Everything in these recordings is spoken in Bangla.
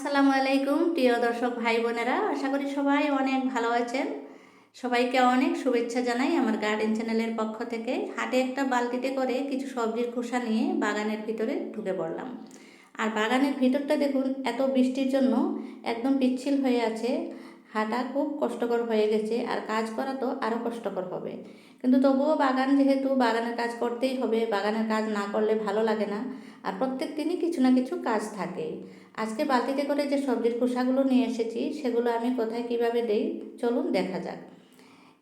আসসালামু আলাইকুম প্রিয় দর্শক ভাই বোনেরা, আশা করি সবাই অনেক ভালো আছেন। সবাইকে অনেক শুভেচ্ছা জানাই আমার গার্ডেন চ্যানেলের পক্ষ থেকে। হাটে একটা বালতিতে করে কিছু সবজির খোসা নিয়ে বাগানের ভিতরে ঢুকে পড়লাম। আর বাগানের ভিতরটা দেখুন, এত বৃষ্টির জন্য একদম পিচ্ছিল হয়ে আছে। হাঁটা খুব কষ্টকর হয়ে গেছে, আর কাজ করা তো আরও কষ্টকর হবে। কিন্তু তবুও বাগান, যেহেতু বাগানের কাজ করতেই হবে, বাগানের কাজ না করলে ভালো লাগে না। আর প্রত্যেক দিনই কিছু না কিছু কাজ থাকে। আজকে বালতিতে করে যে সবজির খোসাগুলো নিয়ে এসেছি, সেগুলো আমি কোথায় কিভাবে দেই চলুন দেখা যাক।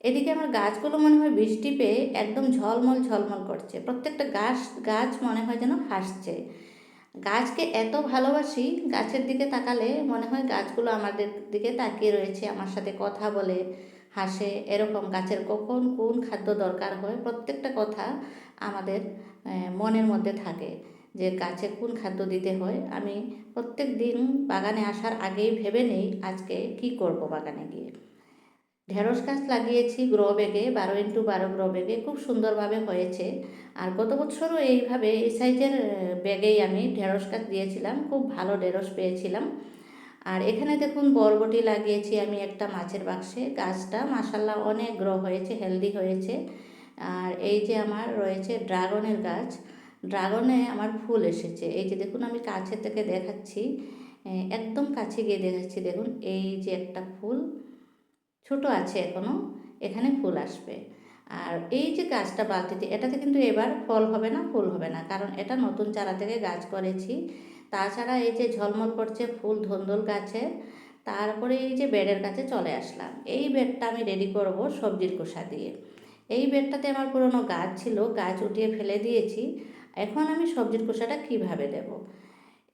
এদিকে আমার গাছগুলো মনে হয় বৃষ্টি পেয়ে একদম ঝলমল ঝলমল করছে। প্রত্যেকটা গাছ গাছ মনে হয় যেন হাসছে। গাছকে এত ভালোবাসি, গাছের দিকে তাকালে মনে হয় গাছগুলো আমাদের দিকে তাকিয়ে রয়েছে, আমার সাথে কথা বলে, হাসে। এরকম গাছের কখন কোন খাদ্য দরকার হয় প্রত্যেকটা কথা আমাদের মনের মধ্যে থাকে, যে গাছে কোন খাদ্য দিতে হয়। আমি প্রত্যেক দিন বাগানে আসার আগেই ভেবে নেই আজকে কি করব বাগানে গিয়ে। ঢেঁড়স গাছ লাগিয়েছি গ্রো ব্যাগে, 12x12 গ্রো ব্যাগে, খুব সুন্দরভাবে হয়েছে। আর গত বছরও এইভাবে এই সাইজের ব্যাগেই আমি ঢেঁড়স গাছ দিয়েছিলাম, খুব ভালো ঢেঁড়স পেয়েছিলাম। আর এখানে দেখুন বরবটি লাগিয়েছি আমি একটা মাছের বাক্সে। গাছটা মাশাল্লাহ অনেক গ্রো হয়েছে, হেলদি হয়েছে। আর এই যে আমার রয়েছে ড্রাগনের গাছ, ড্রাগনে আমার ফুল এসেছে। এই যে দেখুন, আমি কাছে থেকে দেখাচ্ছি, একদম কাছে গিয়ে দেখাচ্ছি। দেখুন এই যে একটা ফুল ছোট আছে এখনও, এখানে ফুল আসবে। আর এই যে গাছটা বালতিতে, এটাতে কিন্তু এবার ফল হবে না, ফুল হবে না, কারণ এটা নতুন চারা থেকে গাছ করেছি। তাছাড়া এই যে ঝলমল করছে ফুল ধন্দল গাছে। তারপরে এই যে বেডের কাছে চলে আসলাম। এই বেডটা আমি রেডি করব সবজির খোসা দিয়ে। এই বেডটাতে আমার পুরনো গাছ ছিল, গাছ উঠিয়ে ফেলে দিয়েছি। এখন আমি সবজির খোসাটা কিভাবে দেব।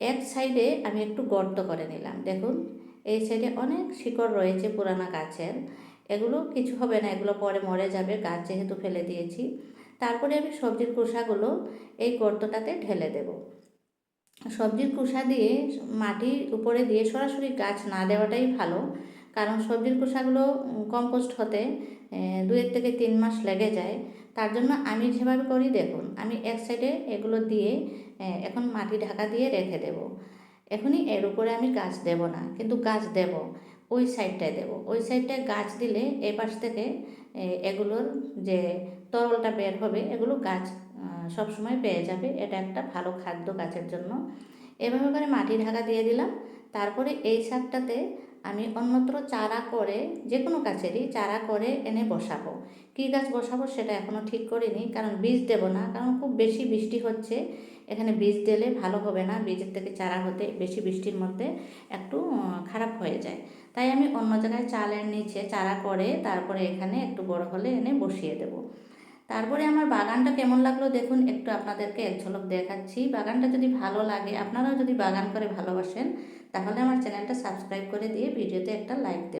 এক সাইডে আমি একটু গর্ত করে নিলাম। দেখুন এই সাইডে অনেক শিকড় রয়েছে পুরানা গাছের, এগুলো কিছু হবে না, এগুলো পরে মরে যাবে, গাছ যেহেতু ফেলে দিয়েছি। তারপরে আমি সবজির খোসাগুলো এই গর্তটাতে ঢেলে দেব। সবজির খোসা দিয়ে মাটির উপরে দিয়ে সরাসরি গাছ না দেওয়াটাই ভালো, কারণ সবজির খোসাগুলো কম্পোস্ট হতে 2 থেকে 3 মাস লেগে যায়। তার জন্য আমি যেভাবে করি দেখুন, আমি এক সাইডে এগুলো দিয়ে এখন মাটি ঢাকা দিয়ে রেখে দেব। এখনই এর উপরে আমি গাছ দেব না, কিন্তু গাছ দেব ওই সাইডটায় দেব। ওই সাইডটায় গাছ দিলে এ পাশ থেকে এগুলোর যে তরলটা বের হবে, এগুলো গাছ সবসময় পেয়ে যাবে। এটা একটা ভালো খাদ্য গাছের জন্য। এভাবে করে মাটি ঢাকা দিয়ে দিলাম। তারপরে এই সারটাতে আমি অন্যত্র চারা করে, যে কোনো গাছেরই চারা করে এনে বসাবো। কী গাছ বসাবো সেটা এখনও ঠিক করিনি, কারণ বীজ দেব না, কারণ খুব বেশি বৃষ্টি হচ্ছে। এখানে বীজ দিলে ভালো হবে না, বীজের থেকে চারা হতে বেশি বৃষ্টির মধ্যে একটু খারাপ হয়ে যায়। তাই আমি অন্য জায়গায় চালের নিচে চারা করে তারপরে এখানে একটু বড় হলে এনে বসিয়ে দেব। তারপরে আমার বাগানটা কেমন লাগলো দেখুন, একটু আপনাদেরকে এক ঝলক দেখাচ্ছি। বাগানটা যদি ভালো লাগে, আপনারাও যদি বাগান করে ভালোবাসেন, তাহলে আমার চ্যানেলটা সাবস্ক্রাইব করে দিয়ে ভিডিওতে একটা লাইক দেবেন।